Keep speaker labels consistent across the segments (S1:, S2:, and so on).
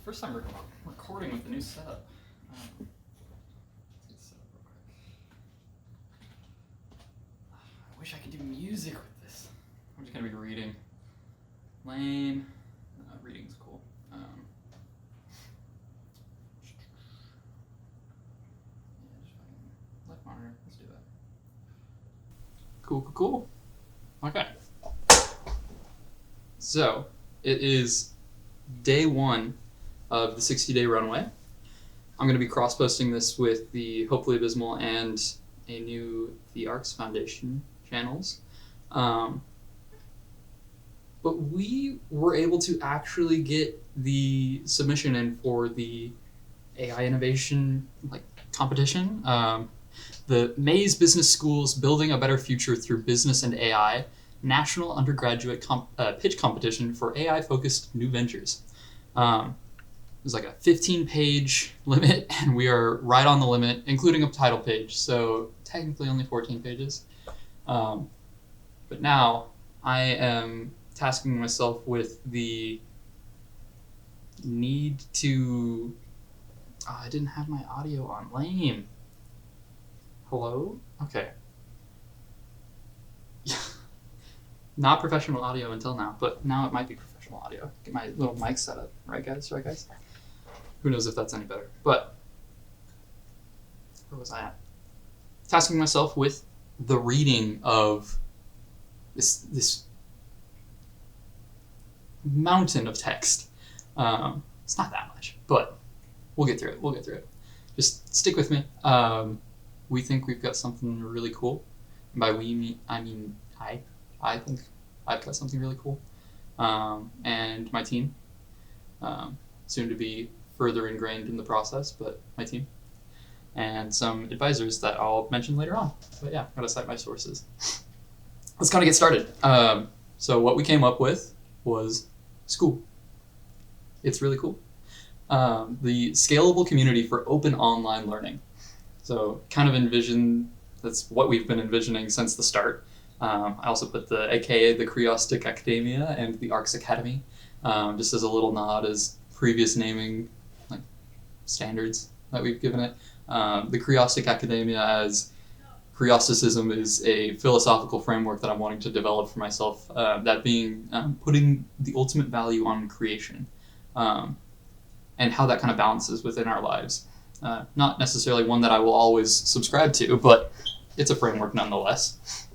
S1: First time recording with the new setup. Let's get set up real quick. I wish I could do music with this. I'm just gonna be reading. Lame. Reading's cool. Yeah, just fucking left monitor. Let's do that. Cool. Okay. So it is day one of the 60-day runway. I'm going to be cross-posting this with the Hopefully Abysmal and a new the ARX Foundation channels. But we were able to actually get the submission in for the AI innovation competition. The Maze Business School's Building a Better Future Through Business and AI National Undergraduate Pitch Competition for AI-Focused New Ventures. There's like a 15-page limit, and we are right on the limit, including a title page, so technically only 14 pages. But now I am tasking myself with the need to... I didn't have my audio on. Lame. Hello? Okay. Not professional audio until now, but now it might be professional audio. Get my little mic set up. Right, guys? Who knows if that's any better. But where was I at? Tasking myself with the reading of this mountain of text. It's not that much, but we'll get through it. Just stick with me. We think we've got something really cool. And by we, I mean I think I've got something really cool. And my team, soon to be further ingrained in the process, but my team. And some advisors that I'll mention later on. But yeah, gotta cite my sources. Let's kind of get started. So what we came up with was SCOOL. It's really cool. The scalable community for open online learning. So kind of that's what we've been envisioning since the start. I also put the AKA the Curiostic Academia and the ARX Academy, just as a little nod as previous naming standards that we've given it. The Curiostic Academia as Curiositicism is a philosophical framework that I'm wanting to develop for myself, that being putting the ultimate value on creation, and how that kind of balances within our lives. Not necessarily one that I will always subscribe to, but it's a framework nonetheless.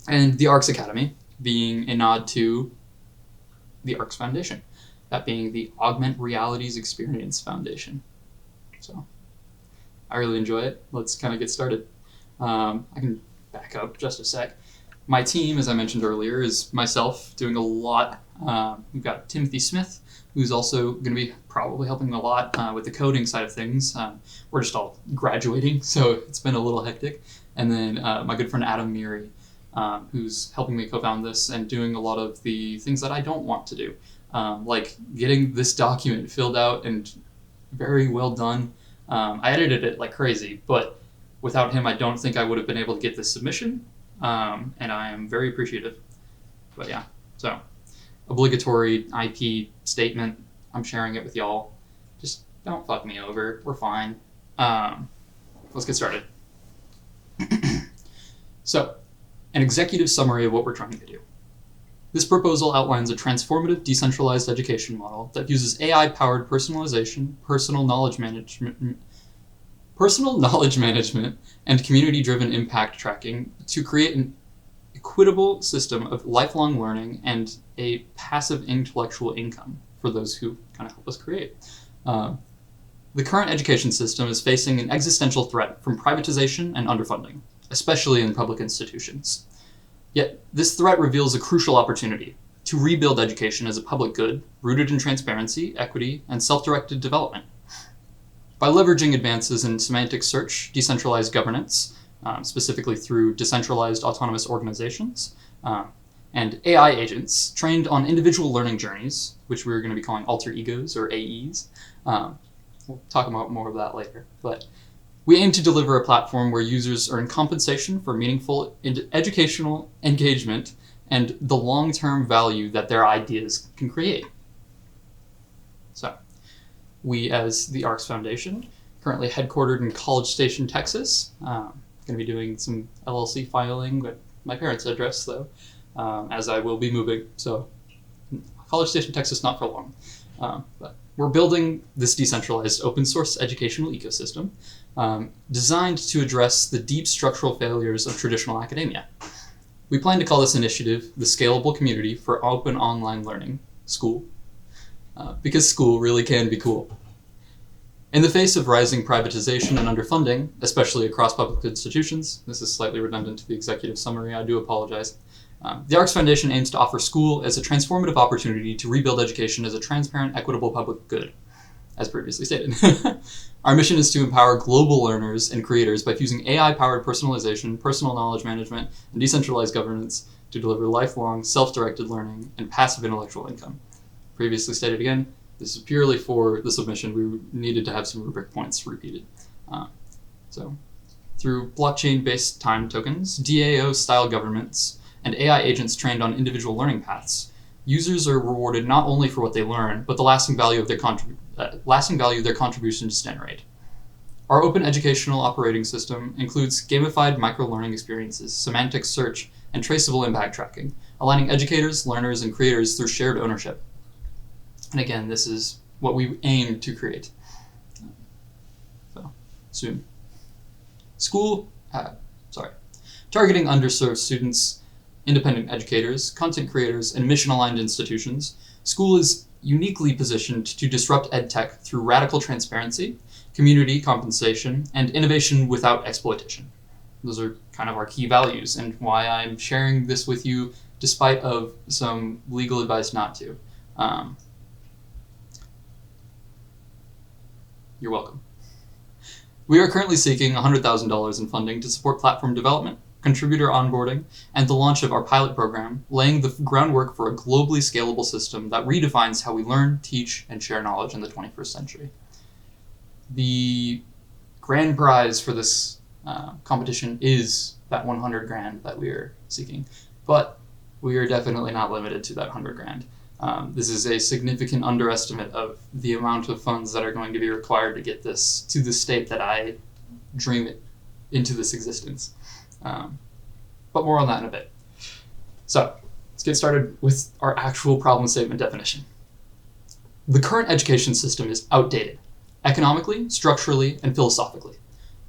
S1: And the ARX Academy being a nod to the ARX Foundation, that being the Augment Realities Experience Foundation. So I really enjoy it. Let's kind of get started. I can back up just a sec. My team, as I mentioned earlier, is myself doing a lot. We've got Timothy Smith, who's also going to be probably helping a lot with the coding side of things. We're just all graduating, so it's been a little hectic. And then my good friend Adam Meary, who's helping me co-found this and doing a lot of the things that I don't want to do, like getting this document filled out and very well done. I edited it like crazy, but without him, I don't think I would have been able to get this submission, and I am very appreciative. But yeah, so obligatory IP statement. I'm sharing it with y'all. Just don't fuck me over. We're fine. Let's get started. So, an executive summary of what we're trying to do. This proposal outlines a transformative decentralized education model that uses AI-powered personalization, personal knowledge management, and community-driven impact tracking to create an equitable system of lifelong learning and a passive intellectual income for those who kind of help us create. The current education system is facing an existential threat from privatization and underfunding, especially in public institutions. Yet, this threat reveals a crucial opportunity to rebuild education as a public good, rooted in transparency, equity, and self-directed development. By leveraging advances in semantic search, decentralized governance, specifically through decentralized autonomous organizations, and AI agents trained on individual learning journeys, which we're going to be calling alter egos or AEs. We'll talk about more of that later. But we aim to deliver a platform where users earn compensation for meaningful educational engagement and the long-term value that their ideas can create. So, We, as the ARX Foundation, currently headquartered in College Station, Texas. Going to be doing some LLC filing at my parents' address, though, as I will be moving. So College Station, Texas, not for long. But we're building this decentralized open source educational ecosystem designed to address the deep structural failures of traditional academia. We plan to call this initiative the Scalable Community for Open Online Learning, SCOOL, because school really can be cool. In the face of rising privatization and underfunding, especially across public institutions, this is slightly redundant to the executive summary, I do apologize. The ARX Foundation aims to offer school as a transformative opportunity to rebuild education as a transparent, equitable public good, as previously stated. Our mission is to empower global learners and creators by fusing AI-powered personalization, personal knowledge management, and decentralized governance to deliver lifelong, self-directed learning and passive intellectual income. Previously stated again, this is purely for the submission. We needed to have some rubric points repeated. So, through blockchain-based time tokens, DAO-style governments, and AI agents trained on individual learning paths, users are rewarded not only for what they learn, but the lasting value of their contributions generate. Our open educational operating system includes gamified micro-learning experiences, semantic search, and traceable impact tracking, aligning educators, learners, and creators through shared ownership. And again, this is what we aim to create. So, soon. Targeting underserved students, independent educators, content creators, and mission-aligned institutions, SCOOL is uniquely positioned to disrupt edtech through radical transparency, community compensation, and innovation without exploitation. Those are kind of our key values and why I'm sharing this with you despite of some legal advice not to. You're welcome. We are currently seeking $100,000 in funding to support platform development, contributor onboarding, and the launch of our pilot program, laying the groundwork for a globally scalable system that redefines how we learn, teach, and share knowledge in the 21st century. The grand prize for this competition is that 100 grand that we are seeking, but we are definitely not limited to that 100 grand. This is a significant underestimate of the amount of funds that are going to be required to get this to the state that I dream it into this existence. But more on that in a bit. So, let's get started with our actual problem statement definition. The current education system is outdated, economically, structurally, and philosophically.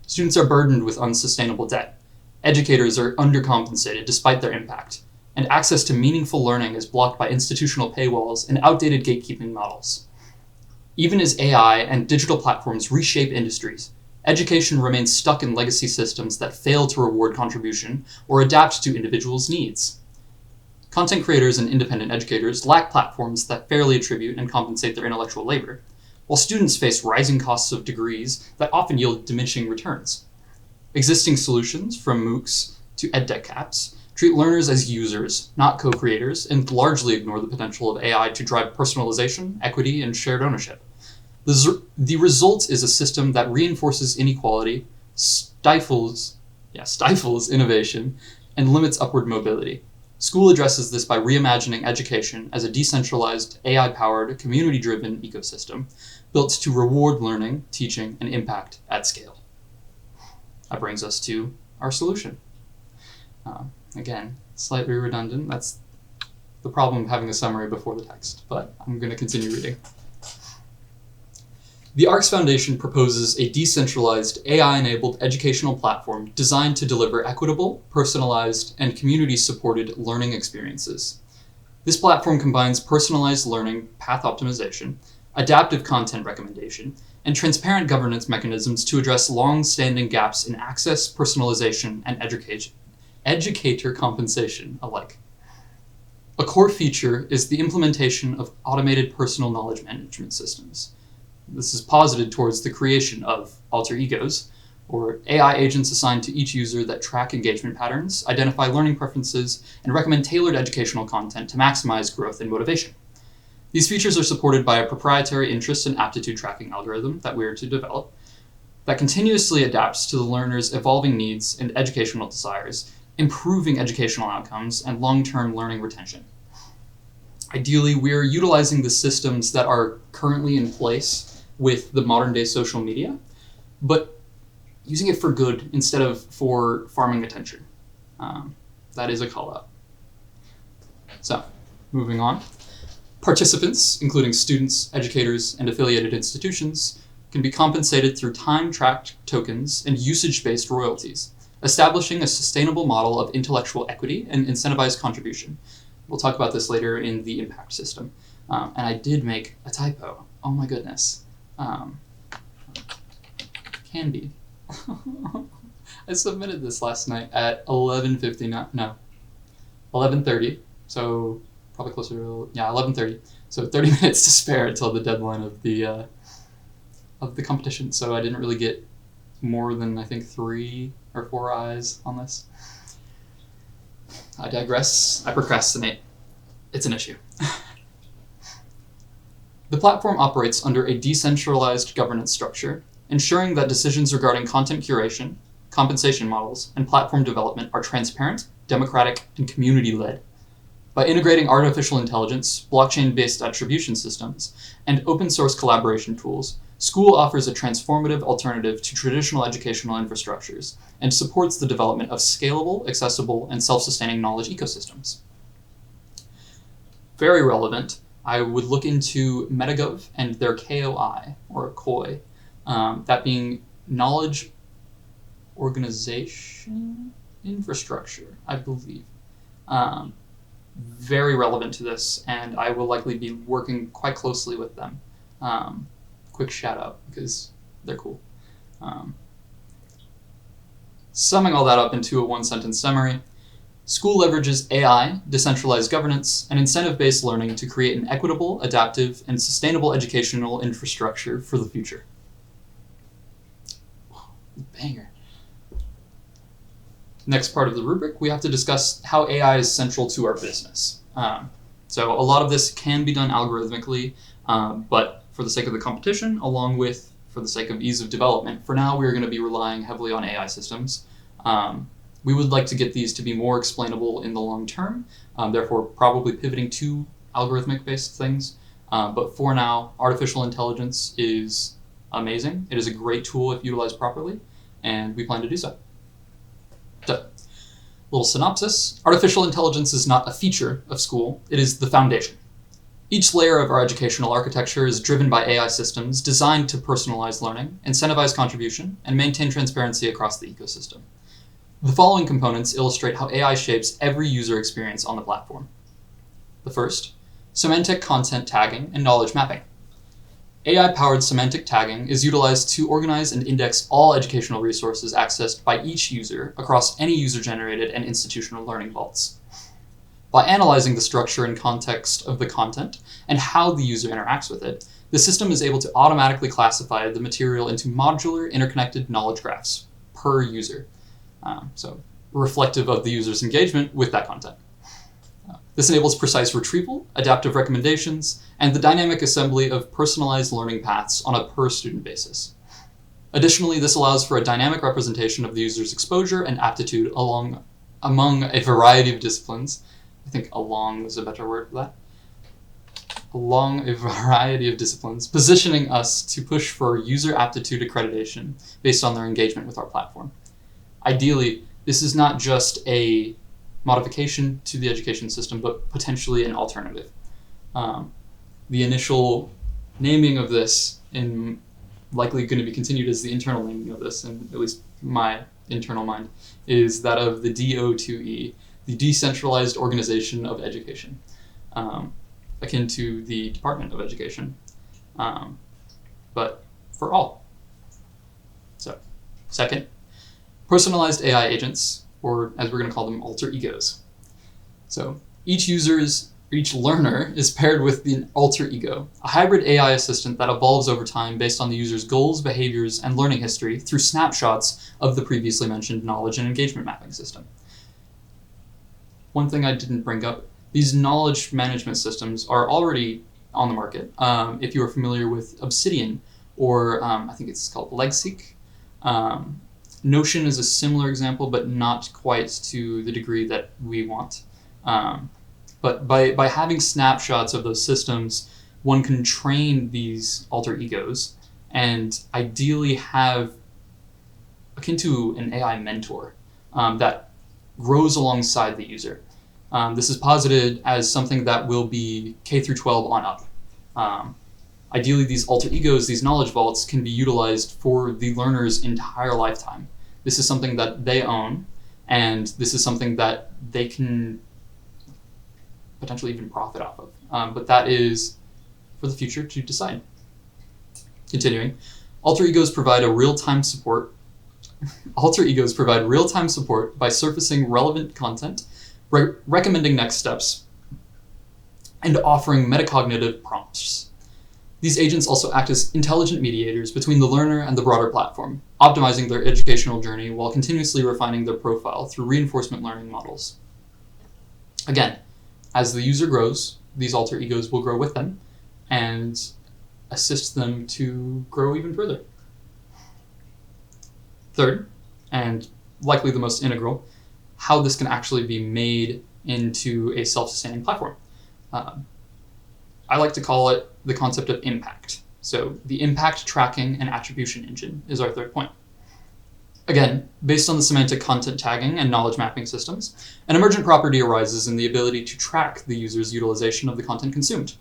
S1: Students are burdened with unsustainable debt. Educators are undercompensated despite their impact, and access to meaningful learning is blocked by institutional paywalls and outdated gatekeeping models. Even as AI and digital platforms reshape industries, education remains stuck in legacy systems that fail to reward contribution or adapt to individuals' needs. Content creators and independent educators lack platforms that fairly attribute and compensate their intellectual labor, while students face rising costs of degrees that often yield diminishing returns. Existing solutions, from MOOCs to EdTech caps, treat learners as users, not co-creators, and largely ignore the potential of AI to drive personalization, equity, and shared ownership. The result is a system that reinforces inequality, stifles innovation, and limits upward mobility. SCOOL addresses this by reimagining education as a decentralized, AI-powered, community-driven ecosystem built to reward learning, teaching, and impact at scale. That brings us to our solution. Again, slightly redundant. That's the problem of having a summary before the text, but I'm going to continue reading. The ARX Foundation proposes a decentralized, AI-enabled educational platform designed to deliver equitable, personalized, and community-supported learning experiences. This platform combines personalized learning path optimization, adaptive content recommendation, and transparent governance mechanisms to address long-standing gaps in access, personalization, and educator compensation alike. A core feature is the implementation of automated personal knowledge management systems. This is posited towards the creation of alter egos, or AI agents assigned to each user that track engagement patterns, identify learning preferences, and recommend tailored educational content to maximize growth and motivation. These features are supported by a proprietary interest and aptitude tracking algorithm that we are to develop that continuously adapts to the learner's evolving needs and educational desires, improving educational outcomes and long-term learning retention. Ideally, we are utilizing the systems that are currently in place with the modern day social media, but using it for good instead of for farming attention. That is a call out. So, moving on. Participants, including students, educators, and affiliated institutions, can be compensated through time-tracked tokens and usage-based royalties, establishing a sustainable model of intellectual equity and incentivized contribution. We'll talk about this later in the impact system. And I did make a typo. Oh my goodness. Candy. I submitted this last night at 11:30. So probably closer to 11:30. So 30 minutes to spare until the deadline of the competition. So I didn't really get more than I think 3 or 4 eyes on this. I digress. I procrastinate. It's an issue. The platform operates under a decentralized governance structure, ensuring that decisions regarding content curation, compensation models, and platform development are transparent, democratic, and community-led. By integrating artificial intelligence, blockchain-based attribution systems, and open-source collaboration tools, SCOOL offers a transformative alternative to traditional educational infrastructures and supports the development of scalable, accessible, and self-sustaining knowledge ecosystems. Very relevant, I would look into Metagov and their KOI, or KOI, that being Knowledge Organization Infrastructure, I believe. Very relevant to this, and I will likely be working quite closely with them. Quick shout out, because they're cool. Summing all that up into a one-sentence summary, SCOOL leverages AI, decentralized governance, and incentive-based learning to create an equitable, adaptive, and sustainable educational infrastructure for the future. Banger. Next part of the rubric, we have to discuss how AI is central to our business. So a lot of this can be done algorithmically, but for the sake of the competition, along with for the sake of ease of development, for now we're going to be relying heavily on AI systems. We would like to get these to be more explainable in the long term, therefore probably pivoting to algorithmic-based things. But for now, artificial intelligence is amazing. It is a great tool if utilized properly, and we plan to do so. So, little synopsis. Artificial intelligence is not a feature of SCOOL, it is the foundation. Each layer of our educational architecture is driven by AI systems designed to personalize learning, incentivize contribution, and maintain transparency across the ecosystem. The following components illustrate how AI shapes every user experience on the platform. The first, semantic content tagging and knowledge mapping. AI-powered semantic tagging is utilized to organize and index all educational resources accessed by each user across any user-generated and institutional learning vaults. By analyzing the structure and context of the content and how the user interacts with it, the system is able to automatically classify the material into modular, interconnected knowledge graphs per user. So reflective of the user's engagement with that content. This enables precise retrieval, adaptive recommendations, and the dynamic assembly of personalized learning paths on a per-student basis. Additionally, this allows for a dynamic representation of the user's exposure and aptitude among a variety of disciplines. I think along is a better word for that. Along a variety of disciplines, positioning us to push for user aptitude accreditation based on their engagement with our platform. Ideally, this is not just a modification to the education system, but potentially an alternative. The initial naming of this, and likely going to be continued as the internal naming of this, and at least my internal mind, is that of the DO2E, the Decentralized Organization of Education, akin to the Department of Education, but for all. So, second, personalized AI agents, or as we're going to call them, alter egos. So each learner is paired with the alter ego, a hybrid AI assistant that evolves over time based on the user's goals, behaviors, and learning history through snapshots of the previously mentioned knowledge and engagement mapping system. One thing I didn't bring up, these knowledge management systems are already on the market. If you are familiar with Obsidian, or I think it's called LegSeq. Notion is a similar example, but not quite to the degree that we want. But by having snapshots of those systems, one can train these alter egos and ideally have akin to an AI mentor that grows alongside the user. This is posited as something that will be K through 12 on up. Ideally, these alter egos, these knowledge vaults, can be utilized for the learner's entire lifetime. This is something that they own, and this is something that they can potentially even profit off of. But that is for the future to decide. Continuing, alter egos provide real-time support by surfacing relevant content, recommending next steps, and offering metacognitive prompts. These agents also act as intelligent mediators between the learner and the broader platform, optimizing their educational journey while continuously refining their profile through reinforcement learning models. Again, as the user grows, these alter egos will grow with them and assist them to grow even further. Third, and likely the most integral, how this can actually be made into a self-sustaining platform. I like to call it the concept of impact. So the impact tracking and attribution engine is our third point. Again, based on the semantic content tagging and knowledge mapping systems, an emergent property arises in the ability to track the user's utilization of the content consumed.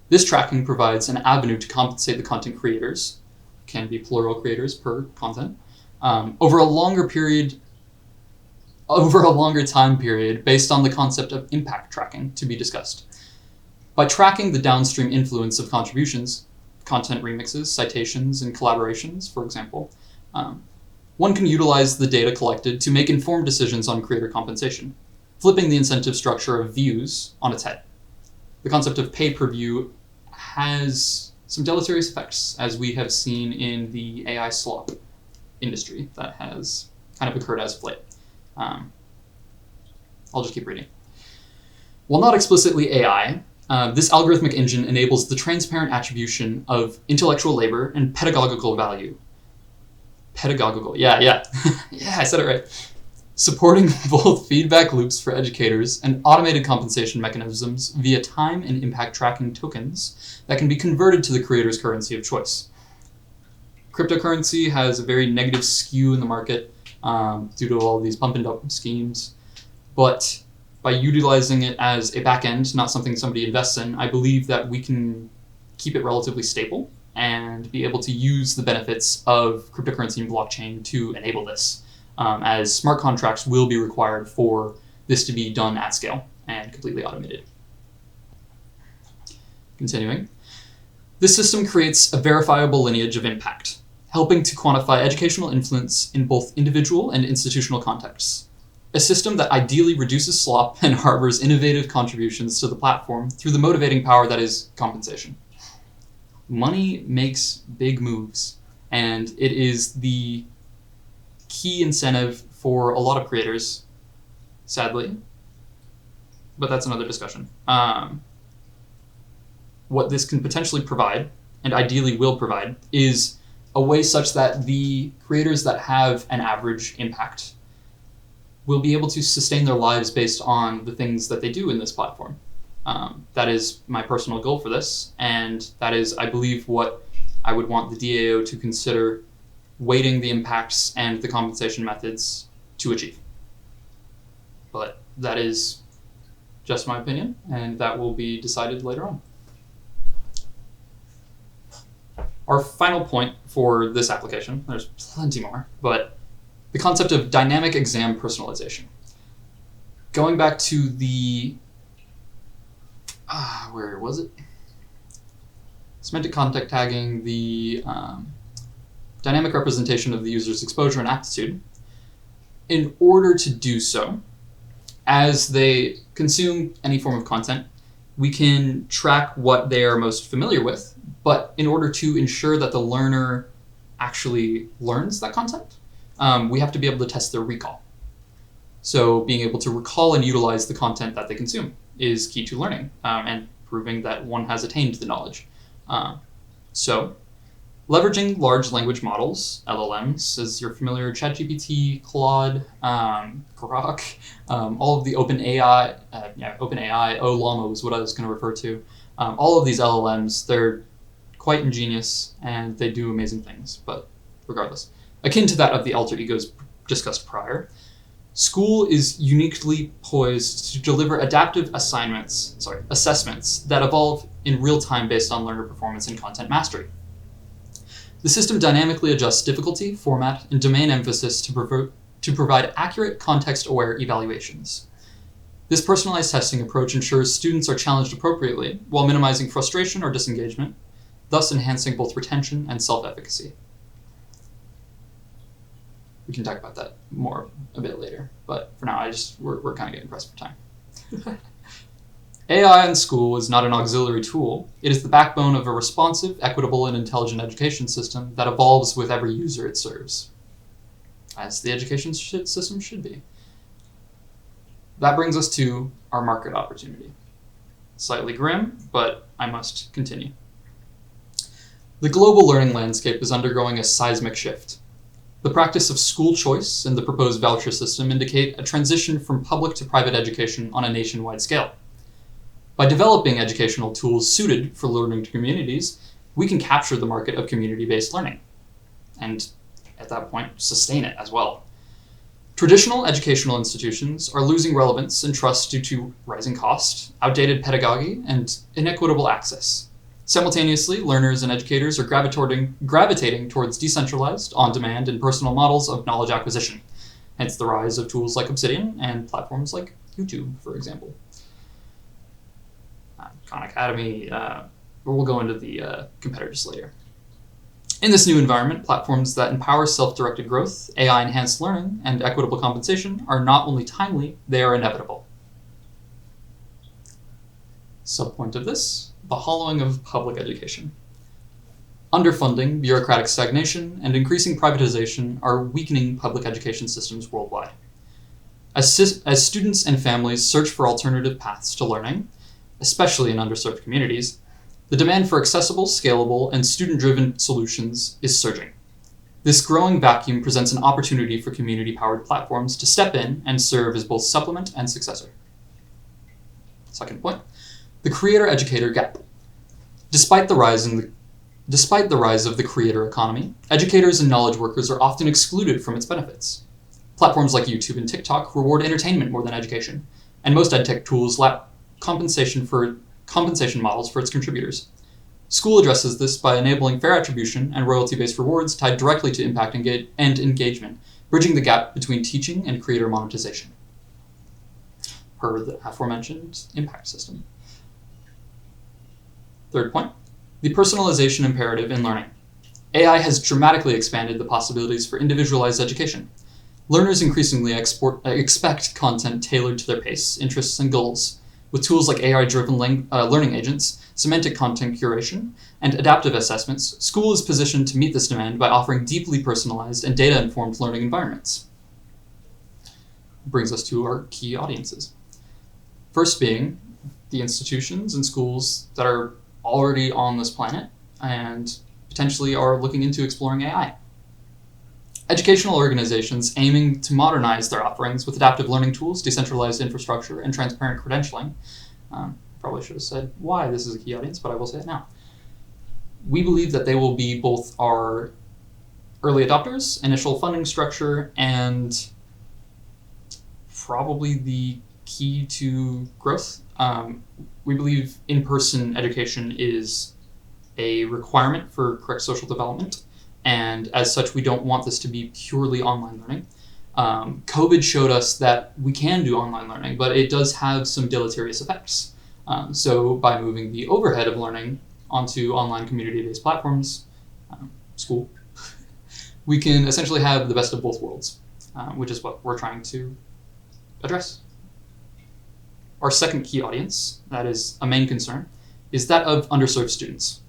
S1: This tracking provides an avenue to compensate the content creators, can be plural creators per content, over a longer time period based on the concept of impact tracking to be discussed. By tracking the downstream influence of contributions, content remixes, citations, and collaborations, for example, one can utilize the data collected to make informed decisions on creator compensation, flipping the incentive structure of views on its head. The concept of pay per view has some deleterious effects, as we have seen in the AI slop industry that has kind of occurred as of late. I'll just keep reading. While not explicitly AI, this algorithmic engine enables the transparent attribution of intellectual labor and pedagogical value. Yeah, yeah, I said it right. Supporting both feedback loops for educators and automated compensation mechanisms via time and impact tracking tokens that can be converted to the creator's currency of choice. Cryptocurrency has a very negative skew in the market due to all of these pump and dump schemes, but by utilizing it as a backend, not something somebody invests in, I believe that we can keep it relatively stable and be able to use the benefits of cryptocurrency and blockchain to enable this, as smart contracts will be required for this to be done at scale and completely automated. Continuing, this system creates a verifiable lineage of impact, helping to quantify educational influence in both individual and institutional contexts. A system that ideally reduces slop and harbors innovative contributions to the platform through the motivating power that is compensation. Money makes big moves, and it is the key incentive for a lot of creators, sadly, but that's another discussion. What this can potentially provide, and ideally will provide, is a way such that the creators that have an average impact will be able to sustain their lives based on the things that they do in this platform. That is my personal goal for this, and that is, I believe, what I would want the DAO to consider weighting the impacts and the compensation methods to achieve. But that is just my opinion, and that will be decided later on. Our final point for this application, there's plenty more, but the concept of dynamic exam personalization. Going back to the, where was it? Semantic content tagging, the dynamic representation of the user's exposure and aptitude. In order to do so, as they consume any form of content, we can track what they are most familiar with, but in order to ensure that the learner actually learns that content, we have to be able to test their recall. So being able to recall and utilize the content that they consume is key to learning and proving that one has attained the knowledge. So leveraging large language models, LLMs, as you're familiar, ChatGPT, Claude, Grok, all of the OpenAI, OpenAI, Llama was what I was going to refer to. All of these LLMs, they're quite ingenious, and they do amazing things, but regardless. Akin to that of the alter egos discussed prior, SCOOL is uniquely poised to deliver adaptive assessments that evolve in real time based on learner performance and content mastery. The system dynamically adjusts difficulty, format, and domain emphasis to provide accurate, context-aware evaluations. This personalized testing approach ensures students are challenged appropriately while minimizing frustration or disengagement, thus enhancing both retention and self-efficacy. We can talk about that more a bit later, but for now, we're kind of getting pressed for time. AI in SCOOL is not an auxiliary tool. It is the backbone of a responsive, equitable, and intelligent education system that evolves with every user it serves, as the education system should be. That brings us to our market opportunity. Slightly grim, but I must continue. The global learning landscape is undergoing a seismic shift. The practice of school choice and the proposed voucher system indicate a transition from public to private education on a nationwide scale. By developing educational tools suited for learning communities, we can capture the market of community-based learning, and at that point, sustain it as well. Traditional educational institutions are losing relevance and trust due to rising cost, outdated pedagogy, and inequitable access. Simultaneously, learners and educators are gravitating towards decentralized, on-demand, and personal models of knowledge acquisition, hence the rise of tools like Obsidian and platforms like YouTube, for example. Khan Academy, we'll go into the competitors later. In this new environment, platforms that empower self-directed growth, AI-enhanced learning, and equitable compensation are not only timely, they are inevitable. Subpoint of this, the hollowing of public education. Underfunding, bureaucratic stagnation, and increasing privatization are weakening public education systems worldwide. As students and families search for alternative paths to learning, especially in underserved communities, the demand for accessible, scalable, and student-driven solutions is surging. This growing vacuum presents an opportunity for community-powered platforms to step in and serve as both supplement and successor. Second point, the creator-educator gap. Despite the rise of the creator economy, educators and knowledge workers are often excluded from its benefits. Platforms like YouTube and TikTok reward entertainment more than education, and most edtech tools lack compensation models for its contributors. SCOOL addresses this by enabling fair attribution and royalty-based rewards tied directly to impact and engagement, bridging the gap between teaching and creator monetization, per the aforementioned impact system. Third point, the personalization imperative in learning. AI has dramatically expanded the possibilities for individualized education. Learners increasingly expect content tailored to their pace, interests, and goals. With tools like AI-driven learning agents, semantic content curation, and adaptive assessments, SCOOL is positioned to meet this demand by offering deeply personalized and data-informed learning environments. Brings us to our key audiences. First being the institutions and schools that are already on this planet and potentially are looking into exploring AI. Educational organizations aiming to modernize their offerings with adaptive learning tools, decentralized infrastructure, and transparent credentialing. Probably should have said why this is a key audience, but I will say it now. We believe that they will be both our early adopters, initial funding structure, and probably the key to growth. We believe in-person education is a requirement for correct social development. And as such, we don't want this to be purely online learning. COVID showed us that we can do online learning, but it does have some deleterious effects. So by moving the overhead of learning onto online community-based platforms, SCOOL, we can essentially have the best of both worlds, which is what we're trying to address. Our second key audience, that is a main concern, is that of underserved students.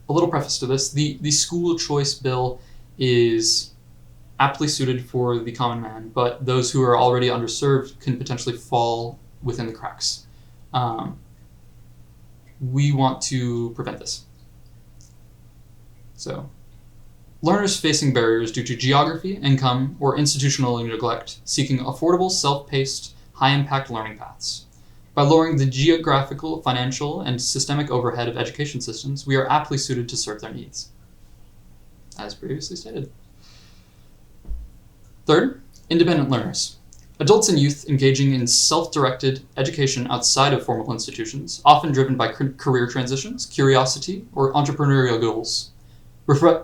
S1: A little preface to this, the school choice bill is aptly suited for the common man, but those who are already underserved can potentially fall within the cracks. We want to prevent this. So, learners facing barriers due to geography, income, or institutional neglect, seeking affordable, self-paced, high-impact learning paths. By lowering the geographical, financial, and systemic overhead of education systems, we are aptly suited to serve their needs, as previously stated. Third, independent learners. Adults and youth engaging in self-directed education outside of formal institutions, often driven by career transitions, curiosity, or entrepreneurial goals.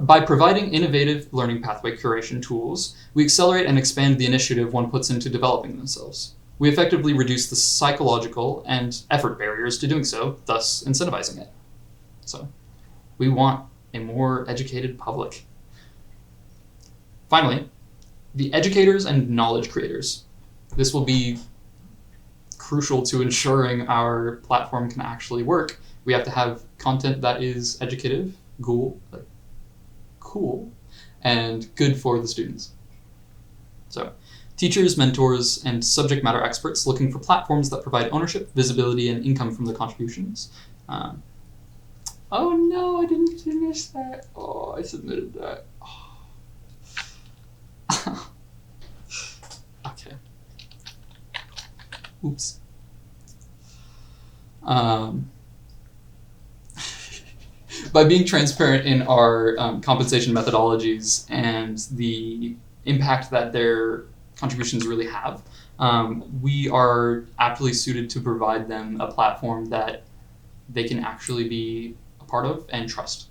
S1: By providing innovative learning pathway curation tools, we accelerate and expand the initiative one puts into developing themselves. We effectively reduce the psychological and effort barriers to doing so, thus incentivizing it. So, we want a more educated public. Finally, the educators and knowledge creators. This will be crucial to ensuring our platform can actually work. We have to have content that is educative, cool, and good for the students. So, teachers, mentors, and subject matter experts looking for platforms that provide ownership, visibility, and income from their contributions. Oh no, I didn't finish that. Oh, I submitted that. Oh. Okay. Oops. By being transparent in our compensation methodologies and the impact that their contributions really have, we are aptly suited to provide them a platform that they can actually be a part of and trust.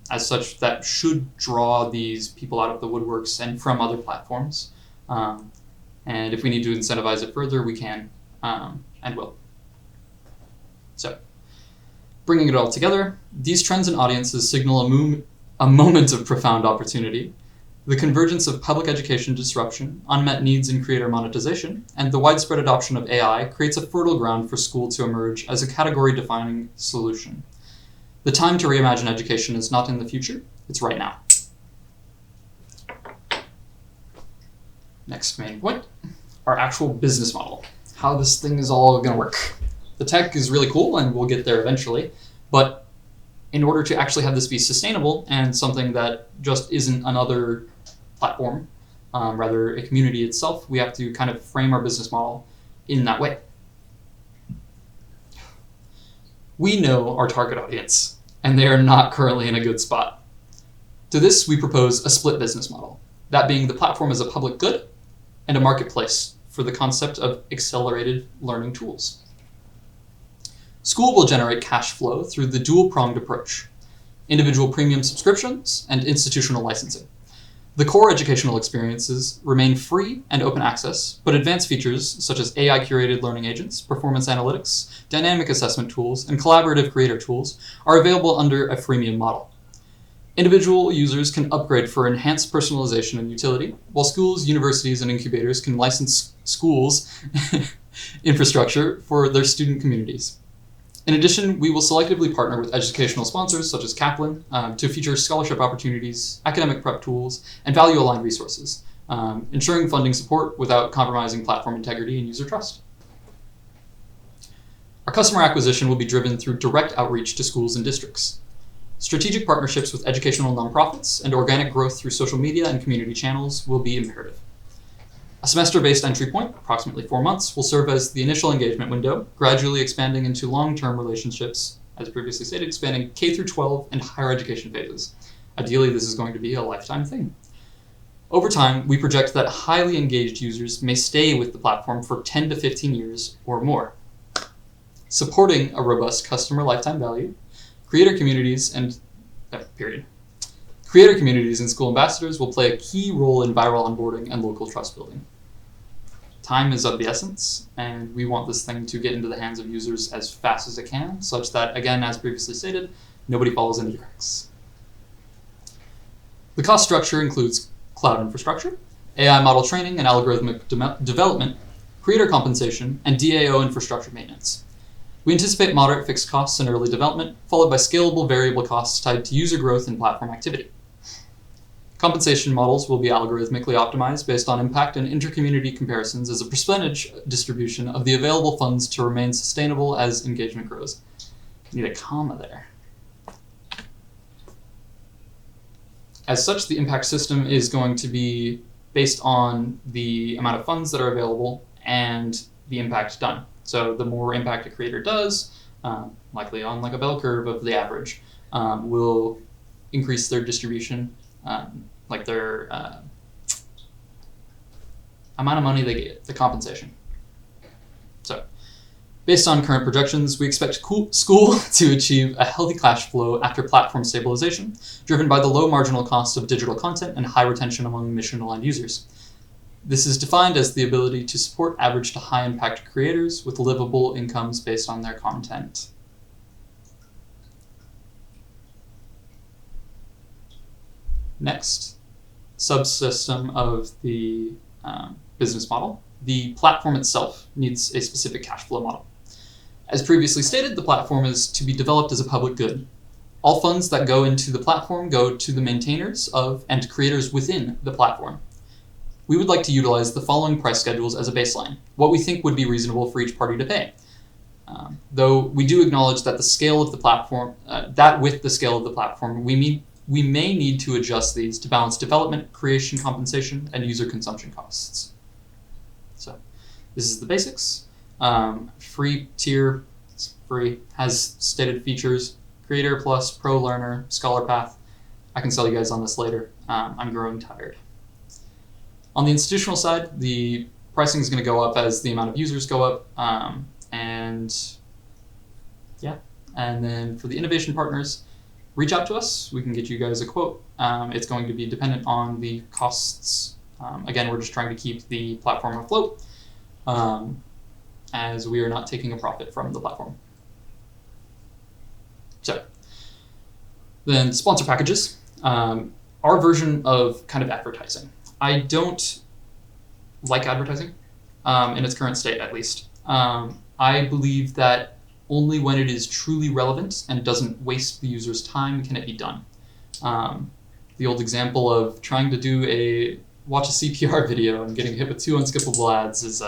S1: As such, that should draw these people out of the woodworks and from other platforms. And if we need to incentivize it further, we can and will. So, bringing it all together, these trends and audiences signal a moment of profound opportunity. The convergence of public education disruption, unmet needs in creator monetization, and the widespread adoption of AI creates a fertile ground for school to emerge as a category-defining solution. The time to reimagine education is not in the future, it's right now. Next main point, our actual business model. How this thing is all going to work. The tech is really cool, and we'll get there eventually, but in order to actually have this be sustainable and something that just isn't another platform, rather a community itself, we have to kind of frame our business model in that way. We know our target audience, and they are not currently in a good spot. To this, we propose a split business model, that being the platform as a public good and a marketplace for the concept of accelerated learning tools. SCOOL will generate cash flow through the dual-pronged approach, individual premium subscriptions and institutional licensing. The core educational experiences remain free and open access, but advanced features such as AI-curated learning agents, performance analytics, dynamic assessment tools, and collaborative creator tools are available under a freemium model. Individual users can upgrade for enhanced personalization and utility, while schools, universities, and incubators can license schools' infrastructure for their student communities. In addition, we will selectively partner with educational sponsors such as Kaplan to feature scholarship opportunities, academic prep tools, and value-aligned resources, ensuring funding support without compromising platform integrity and user trust. Our customer acquisition will be driven through direct outreach to schools and districts. Strategic partnerships with educational nonprofits and organic growth through social media and community channels will be imperative. A semester-based entry point, approximately 4 months, will serve as the initial engagement window, gradually expanding into long-term relationships, as previously stated, spanning K through 12 and higher education phases. Ideally, this is going to be a lifetime thing. Over time, we project that highly engaged users may stay with the platform for 10 to 15 years or more. Supporting a robust customer lifetime value, creator communities and Creator communities and school ambassadors will play a key role in viral onboarding and local trust building. Time is of the essence, and we want this thing to get into the hands of users as fast as it can, such that, again, as previously stated, nobody falls into the cracks. The cost structure includes cloud infrastructure, AI model training and algorithmic development, creator compensation, and DAO infrastructure maintenance. We anticipate moderate fixed costs in early development, followed by scalable variable costs tied to user growth and platform activity. Compensation models will be algorithmically optimized based on impact and inter-community comparisons as a percentage distribution of the available funds to remain sustainable as engagement grows. Need a comma there. As such, the impact system is going to be based on the amount of funds that are available and the impact done. So the more impact a creator does, likely on like a bell curve of the average, will increase their distribution, like their amount of money they get, the compensation. So based on current projections, we expect SCOOL to achieve a healthy cash flow after platform stabilization, driven by the low marginal cost of digital content and high retention among mission-aligned users. This is defined as the ability to support average to high impact creators with livable incomes based on their content. Next, subsystem of the business model. The platform itself needs a specific cash flow model. As previously stated, the platform is to be developed as a public good. All funds that go into the platform go to the maintainers of and creators within the platform. We would like to utilize the following price schedules as a baseline, what we think would be reasonable for each party to pay. Though we do acknowledge that the scale of the platform, with the scale of the platform, we may need to adjust these to balance development, creation compensation, and user consumption costs. So this is the basics. Free tier, it's free, has stated features, Creator Plus, Pro Learner, Scholar Path. I can sell you guys on this later. I'm growing tired. On the institutional side, the pricing is going to go up as the amount of users go up. And then for the innovation partners, reach out to us. We can get you guys a quote. It's going to be dependent on the costs. Again, we're just trying to keep the platform afloat, as we are not taking a profit from the platform. So then sponsor packages, our version of kind of advertising. I don't like advertising, in its current state at least. I believe that only when it is truly relevant and doesn't waste the user's time can it be done. The old example of trying to watch a CPR video and getting hit with 2 unskippable ads is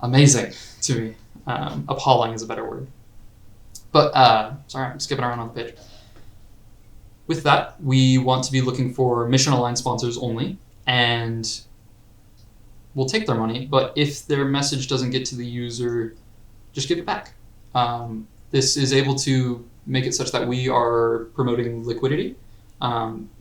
S1: amazing to me. Appalling is a better word. But, sorry, I'm skipping around on the page. With that, we want to be looking for mission-aligned sponsors only, and we'll take their money, but if their message doesn't get to the user, just give it back. This is able to make it such that we are promoting liquidity.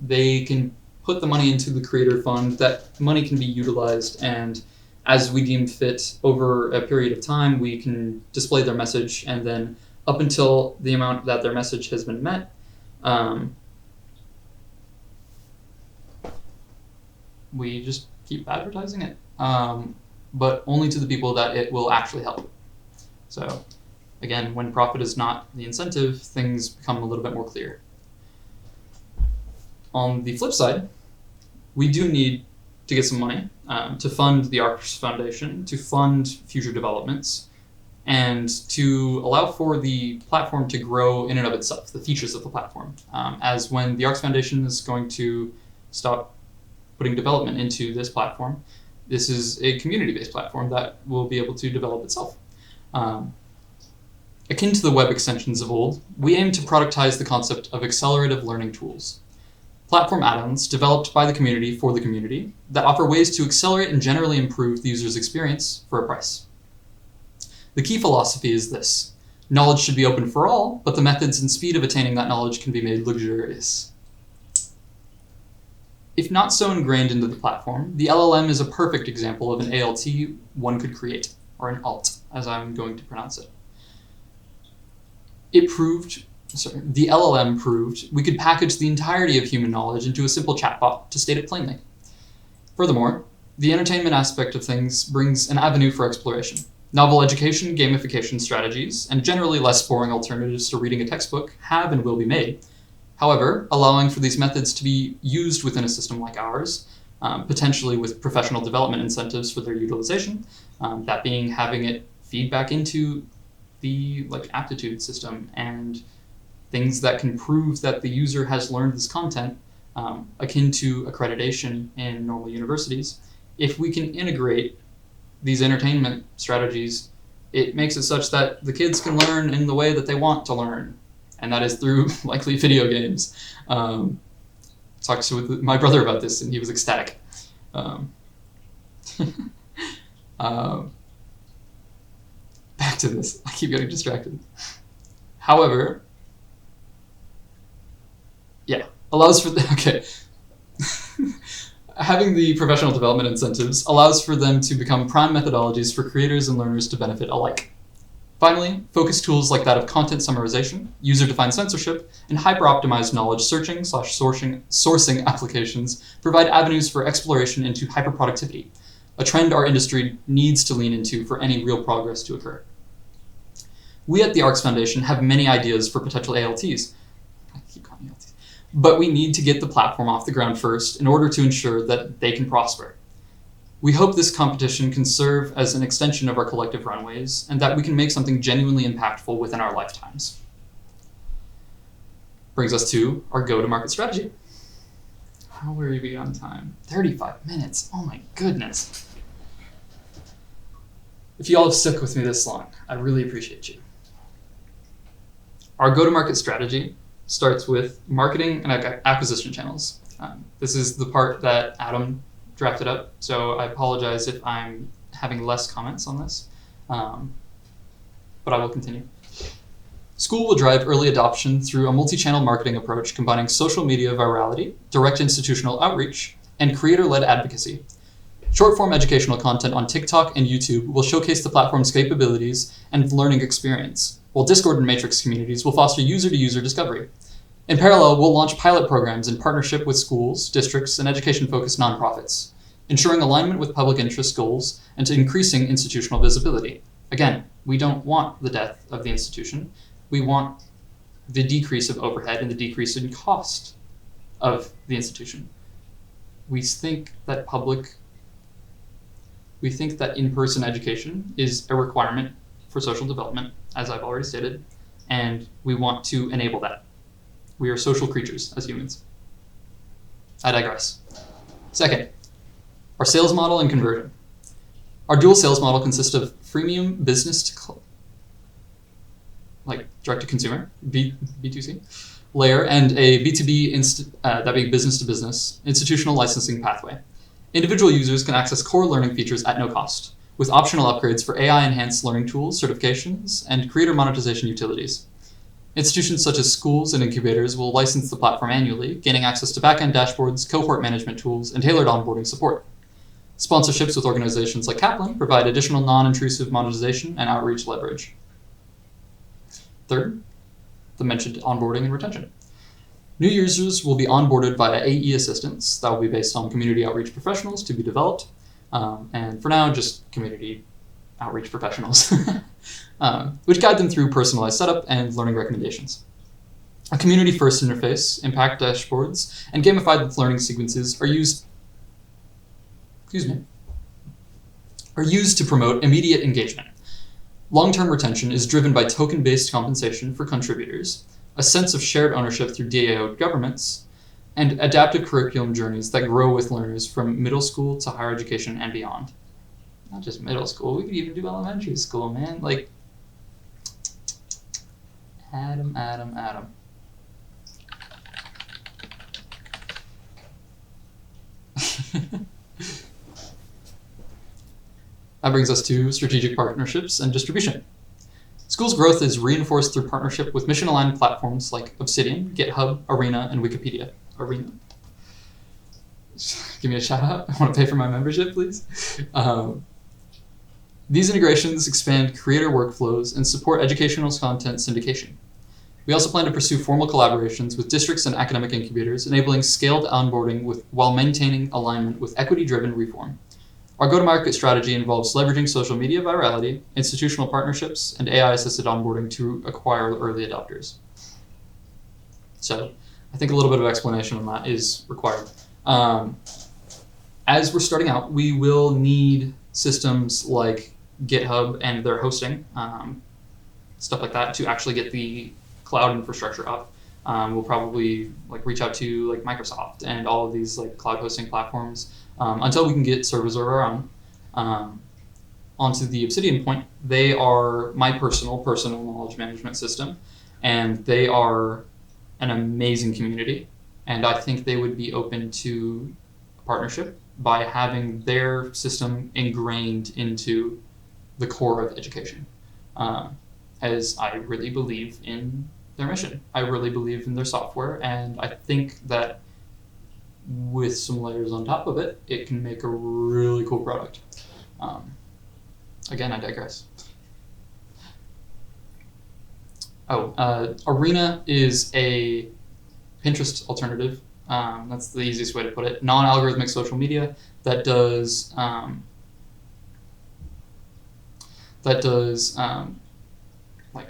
S1: They can put the money into the creator fund. That money can be utilized, and as we deem fit over a period of time, we can display their message, and then up until the amount that their message has been met, we just keep advertising it, but only to the people that it will actually help. So again, when profit is not the incentive, things become a little bit more clear. On the flip side, we do need to get some money to fund the ARX Foundation, to fund future developments, and to allow for the platform to grow in and of itself, the features of the platform. As when the ARX Foundation is going to stop putting development into this platform, this is a community-based platform that will be able to develop itself. Akin to the web extensions of old, we aim to productize the concept of accelerative learning tools. Platform add-ons developed by the community for the community that offer ways to accelerate and generally improve the user's experience for a price. The key philosophy is this: knowledge should be open for all, but the methods and speed of attaining that knowledge can be made luxurious. If not so ingrained into the platform, the LLM is a perfect example of an ALT one could create, or an alt, as I'm going to pronounce it. The LLM proved we could package the entirety of human knowledge into a simple chatbot to state it plainly. Furthermore, the entertainment aspect of things brings an avenue for exploration. Novel education, gamification strategies, and generally less boring alternatives to reading a textbook have and will be made. However, allowing for these methods to be used within a system like ours, potentially with professional development incentives for their utilization, that being having it feed back into the aptitude system and things that can prove that the user has learned this content, akin to accreditation in normal universities. If we can integrate these entertainment strategies, it makes it such that the kids can learn in the way that they want to learn, and that is through likely video games. Talked with my brother about this, and he was ecstatic. back to this. I keep getting distracted. However, yeah, allows for okay. Having the professional development incentives allows for them to become prime methodologies for creators and learners to benefit alike. Finally, focused tools like that of content summarization, user-defined censorship, and hyper-optimized knowledge searching/sourcing applications provide avenues for exploration into hyperproductivity, a trend our industry needs to lean into for any real progress to occur. We at the ARX Foundation have many ideas for potential ALTs. I keep calling ALTs. But we need to get the platform off the ground first in order to ensure that they can prosper. We hope this competition can serve as an extension of our collective runways and that we can make something genuinely impactful within our lifetimes. Brings us to our go-to-market strategy. How are we on time? 35 minutes. Oh my goodness. If you all have stuck with me this long, I really appreciate you. Our go-to-market strategy starts with marketing and acquisition channels. This is the part that Adam drafted up, so I apologize if I'm having less comments on this, but I will continue. SCOOL will drive early adoption through a multi-channel marketing approach combining social media virality, direct institutional outreach, and creator-led advocacy. Short-form educational content on TikTok and YouTube will showcase the platform's capabilities and learning experience, while Discord and Matrix communities will foster user-to-user discovery. In parallel, we'll launch pilot programs in partnership with schools, districts, and education-focused nonprofits, ensuring alignment with public interest goals and to increasing institutional visibility. Again, we don't want the death of the institution. We want the decrease of overhead and the decrease in cost of the institution. We think that in-person education is a requirement for social development, as I've already stated, and we want to enable that. We are social creatures as humans. I digress. Second, our sales model and conversion. Our dual sales model consists of freemium business to direct to consumer, B2C layer, and a B2B, that being business to business, institutional licensing pathway. Individual users can access core learning features at no cost, with optional upgrades for AI-enhanced learning tools, certifications, and creator monetization utilities. Institutions such as schools and incubators will license the platform annually, gaining access to back-end dashboards, cohort management tools, and tailored onboarding support. Sponsorships with organizations like Kaplan provide additional non-intrusive monetization and outreach leverage. Third, the mentioned onboarding and retention. New users will be onboarded via AE assistants that will be based on community outreach professionals to be developed, and for now, just community outreach professionals, which guide them through personalized setup and learning recommendations. A community-first interface, impact dashboards, and gamified learning sequences are used to promote immediate engagement. Long-term retention is driven by token-based compensation for contributors, a sense of shared ownership through DAO governments, and adaptive curriculum journeys that grow with learners from middle school to higher education and beyond. Not just middle school, we could even do elementary school, man. Like, Adam. That brings us to strategic partnerships and distribution. SCOOL's growth is reinforced through partnership with mission-aligned platforms like Obsidian, GitHub, Arena, and Wikipedia. Arena. Give me a shout out. I want to pay for my membership, please. These integrations expand creator workflows and support educational content syndication. We also plan to pursue formal collaborations with districts and academic incubators, enabling scaled onboarding while maintaining alignment with equity-driven reform. Our go-to-market strategy involves leveraging social media virality, institutional partnerships, and AI-assisted onboarding to acquire early adopters. So I think a little bit of explanation on that is required. As we're starting out, we will need systems like GitHub and their hosting, stuff like that, to actually get the cloud infrastructure up. We'll probably reach out to Microsoft and all of these cloud hosting platforms until we can get servers of our own. Onto the Obsidian point, they are my personal knowledge management system, and they are an amazing community, and I think they would be open to a partnership by having their system ingrained into the core of education. as I really believe in their mission. I really believe in their software, and I think that with some layers on top of it, it can make a really cool product. Again, I digress. Arena is a Pinterest alternative. That's the easiest way to put it. Non-algorithmic social media that does like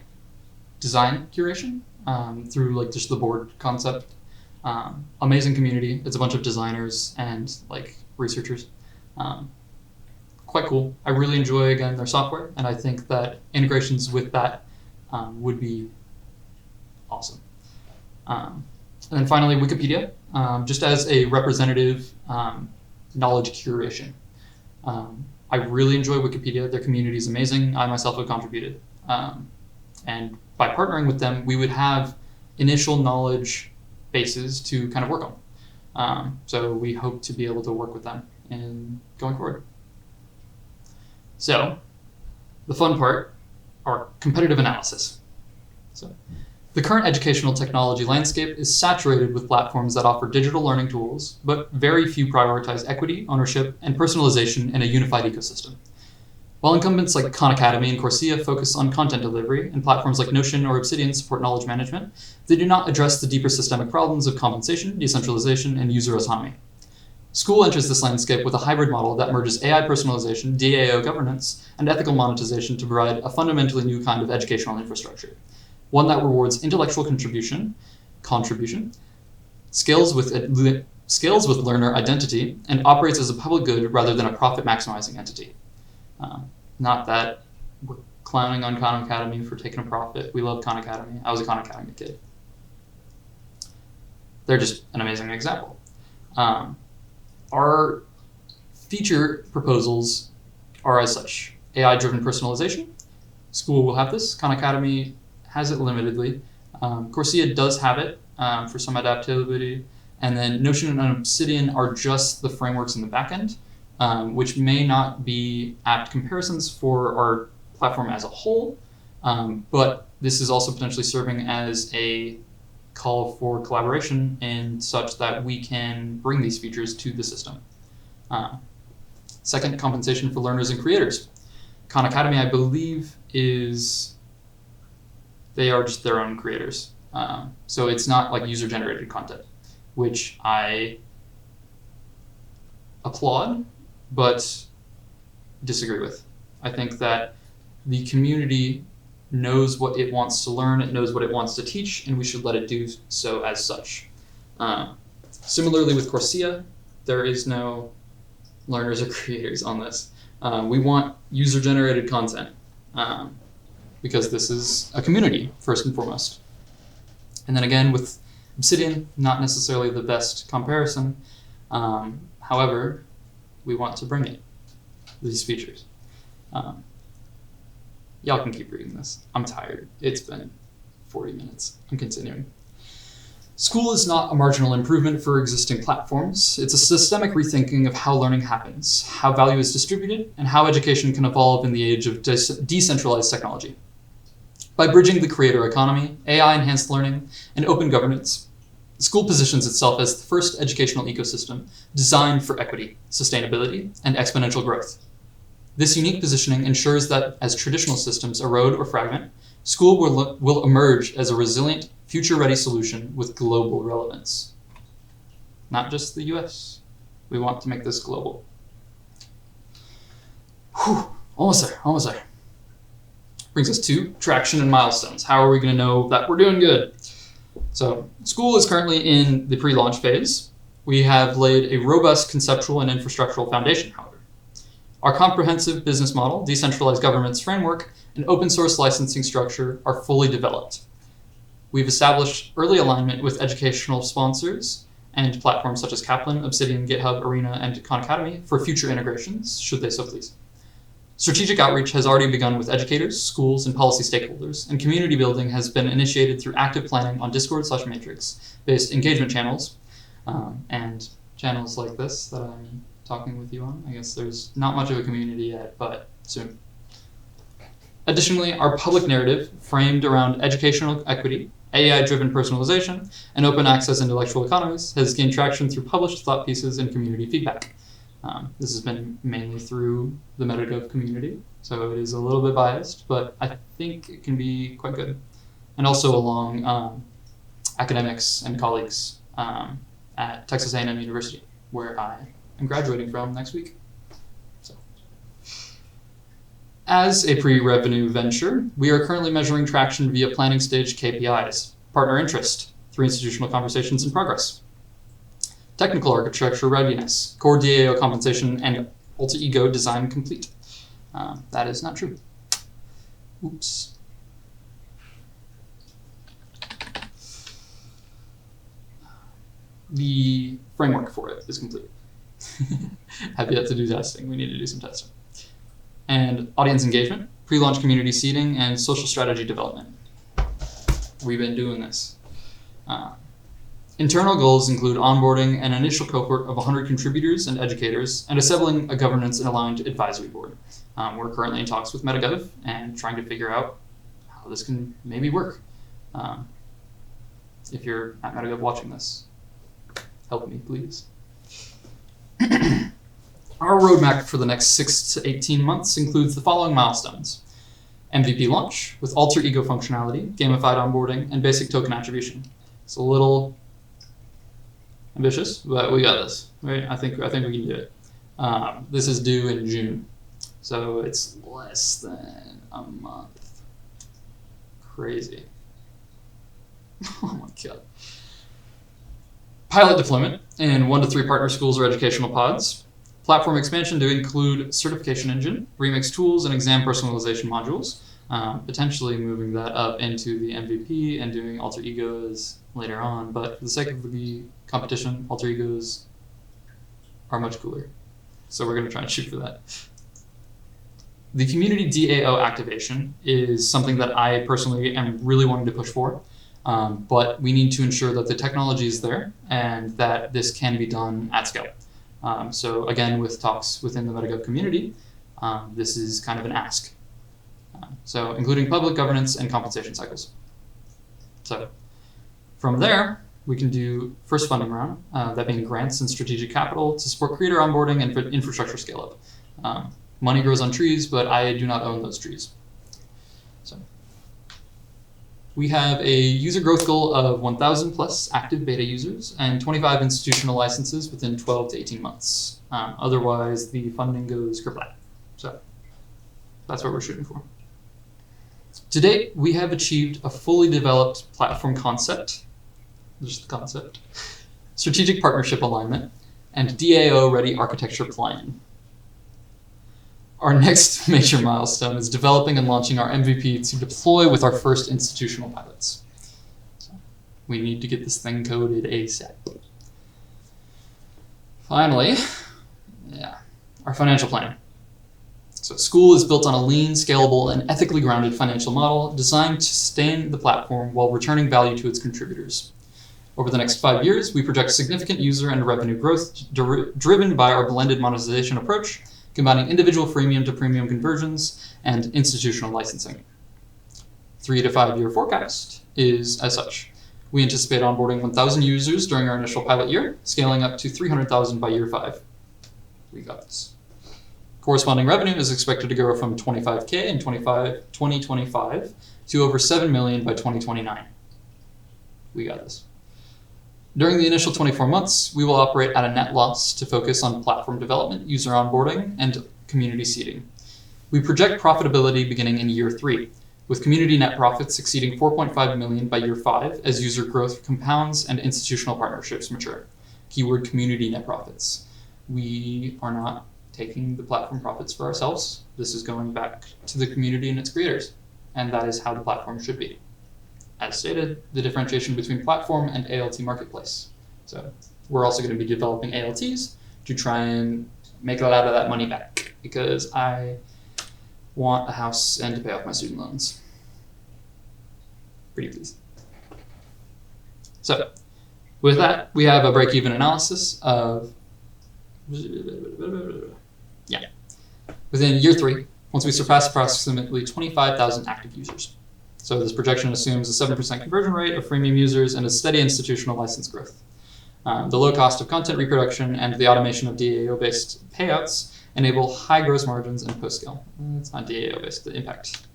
S1: design curation through like just the board concept. Amazing community. It's a bunch of designers and like researchers. Quite cool. I really enjoy, again, their software, and I think that integrations with that would be awesome. And then finally, Wikipedia, just as a representative knowledge curation. I really enjoy Wikipedia. Their community is amazing. I myself have contributed. And by partnering with them, we would have initial knowledge bases to kind of work on. So we hope to be able to work with them in going forward. So the fun part, our competitive analysis. So the current educational technology landscape is saturated with platforms that offer digital learning tools, but very few prioritize equity, ownership, and personalization in a unified ecosystem. While incumbents like Khan Academy and Coursera focus on content delivery, and platforms like Notion or Obsidian support knowledge management, they do not address the deeper systemic problems of compensation, decentralization, and user autonomy. SCOOL enters this landscape with a hybrid model that merges AI personalization, DAO governance, and ethical monetization to provide a fundamentally new kind of educational infrastructure. One that rewards intellectual contribution, scales with learner identity, and operates as a public good rather than a profit-maximizing entity. Not that we're clowning on Khan Academy for taking a profit. We love Khan Academy. I was a Khan Academy kid. They're just an amazing example. Our feature proposals are as such. AI-driven personalization. SCOOL will have this. Khan Academy has it limitedly. Coursera does have it for some adaptability. And then Notion and Obsidian are just the frameworks in the backend, which may not be apt comparisons for our platform as a whole. But this is also potentially serving as a call for collaboration in such that we can bring these features to the system. Second, compensation for learners and creators. Khan Academy, I believe, they are just their own creators. So it's not like user-generated content, which I applaud, but disagree with. I think that the community knows what it wants to learn, it knows what it wants to teach, and we should let it do so as such. Similarly with Coursera, there is no learners or creators on this. We want user-generated content because this is a community, first and foremost. And then again, with Obsidian, not necessarily the best comparison. However, we want to bring it, these features. Y'all can keep reading this. I'm tired. It's been 40 minutes. I'm continuing. SCOOL is not a marginal improvement for existing platforms. It's a systemic rethinking of how learning happens, how value is distributed, and how education can evolve in the age of decentralized technology. By bridging the creator economy, AI-enhanced learning, and open governance, SCOOL positions itself as the first educational ecosystem designed for equity, sustainability, and exponential growth. This unique positioning ensures that as traditional systems erode or fragment, SCOOL will emerge as a resilient, future-ready solution with global relevance. Not just the US. We want to make this global. Whew, almost there. Brings us to traction and milestones. How are we going to know that we're doing good? So SCOOL is currently in the pre-launch phase. We have laid a robust conceptual and infrastructural foundation, however. Our comprehensive business model, decentralized governance framework, and open source licensing structure are fully developed. We've established early alignment with educational sponsors and platforms such as Kaplan, Obsidian, GitHub, Arena, and Khan Academy for future integrations, should they so please. Strategic outreach has already begun with educators, schools, and policy stakeholders, and community building has been initiated through active planning on Discord/Matrix-based engagement channels, and channels like this that I'm talking with you on. I guess there's not much of a community yet, but soon. Additionally, our public narrative, framed around educational equity, AI-driven personalization, and open access intellectual economies, has gained traction through published thought pieces and community feedback. This has been mainly through the MetaGov community, so it is a little bit biased, but I think it can be quite good. And also along academics and colleagues at Texas A&M University, where I am graduating from next week. As a pre-revenue venture, we are currently measuring traction via planning stage KPIs, partner interest, through institutional conversations in progress, technical architecture readiness, core DAO compensation, and alter ego design complete. That is not true. Oops. The framework for it is complete. Have yet to do testing. We need to do some testing. And audience engagement, pre-launch community seeding, and social strategy development. We've been doing this. Internal goals include onboarding an initial cohort of 100 contributors and educators, and assembling a governance and aligned advisory board. We're currently in talks with MetaGov and trying to figure out how this can maybe work. If you're at MetaGov watching this, help me, please. Our roadmap for the next 6 to 18 months includes the following milestones: MVP launch with alter ego functionality, gamified onboarding, and basic token attribution. It's a little ambitious, but we got this, right? I think we can do it. This is due in June, so it's less than a month. Crazy. Oh my god. Pilot deployment in 1 to 3 partner schools or educational pods. Platform expansion to include certification engine, remix tools, and exam personalization modules. Potentially moving that up into the MVP and doing alter egos later on. But for the sake of the competition, alter egos are much cooler. So we're going to try and shoot for that. The community DAO activation is something that I personally am really wanting to push for. But we need to ensure that the technology is there and that this can be done at scale. So again, with talks within the MetaGov community, this is kind of an ask. So including public governance and compensation cycles. So from there, we can do first funding round, that being grants and strategic capital to support creator onboarding and infrastructure scale up. Money grows on trees, but I do not own those trees. So we have a user growth goal of 1,000 plus active beta users and 25 institutional licenses within 12 to 18 months. Otherwise, the funding goes kerplap. So that's what we're shooting for. To date, we have achieved a fully developed platform concept, just the concept, strategic partnership alignment, and DAO-ready architecture plan. Our next major milestone is developing and launching our MVP to deploy with our first institutional pilots. So we need to get this thing coded ASAP. Finally, our financial plan. So SCOOL is built on a lean, scalable, and ethically grounded financial model designed to sustain the platform while returning value to its contributors. Over the next 5 years, we project significant user and revenue growth driven by our blended monetization approach, combining individual freemium to premium conversions and institutional licensing. 3 to 5 year forecast is as such. We anticipate onboarding 1,000 users during our initial pilot year, scaling up to 300,000 by year 5. We got this. Corresponding revenue is expected to grow from $25K in 2025 to over $7 million by 2029. We got this. During the initial 24 months, we will operate at a net loss to focus on platform development, user onboarding, and community seeding. We project profitability beginning in year 3, with community net profits exceeding $4.5 million by year 5 as user growth compounds and institutional partnerships mature. Keyword community net profits. We are not taking the platform profits for ourselves. This is going back to the community and its creators, and that is how the platform should be. As stated, the differentiation between platform and ALT marketplace. So we're also going to be developing ALTs to try and make a lot of that money back, because I want a house and to pay off my student loans. Pretty please. So with that, we have a break-even analysis of within year 3, once we surpass approximately 25,000 active users. So this projection assumes a 7% conversion rate of freemium users and a steady institutional license growth. The low cost of content reproduction and the automation of DAO-based payouts enable high gross margins and post-scale. It's not DAO-based, the impact.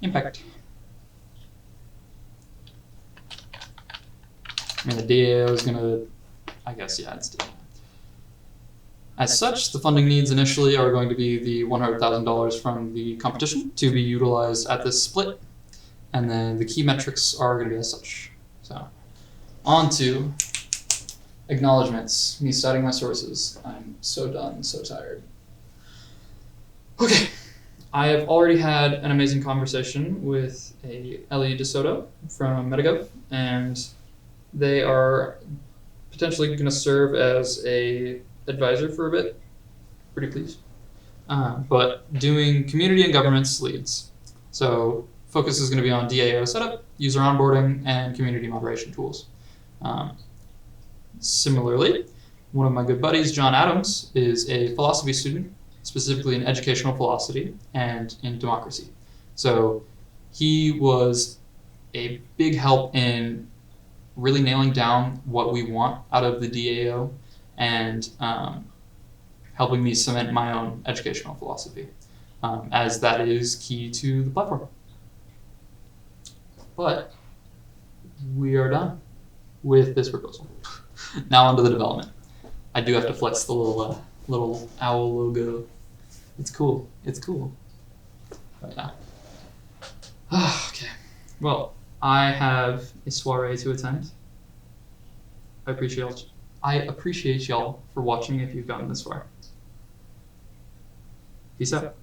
S1: Impact. I mean, the DAO is going to, I guess, yeah, it's DAO. As such, the funding needs initially are going to be the $100,000 from the competition to be utilized at this split, and then the key metrics are going to be as such. So, on to acknowledgements, me citing my sources. I'm so done, so tired. Okay, I have already had an amazing conversation with a Ellie DeSoto from Metagov, and they are potentially going to serve as a advisor for a bit. Pretty pleased. But doing community and governance leads. So focus is going to be on DAO setup, user onboarding, and community moderation tools. Similarly, one of my good buddies, John Adams, is a philosophy student, specifically in educational philosophy and in democracy. So he was a big help in really nailing down what we want out of the DAO and helping me cement my own educational philosophy, as that is key to the platform. But we are done with this proposal. Now onto the development. I do have to flex the little owl logo. It's cool. It's cool. Right now. Okay. Well, I have a soiree to attend. I appreciate y'all for watching if you've gotten this far. Peace out.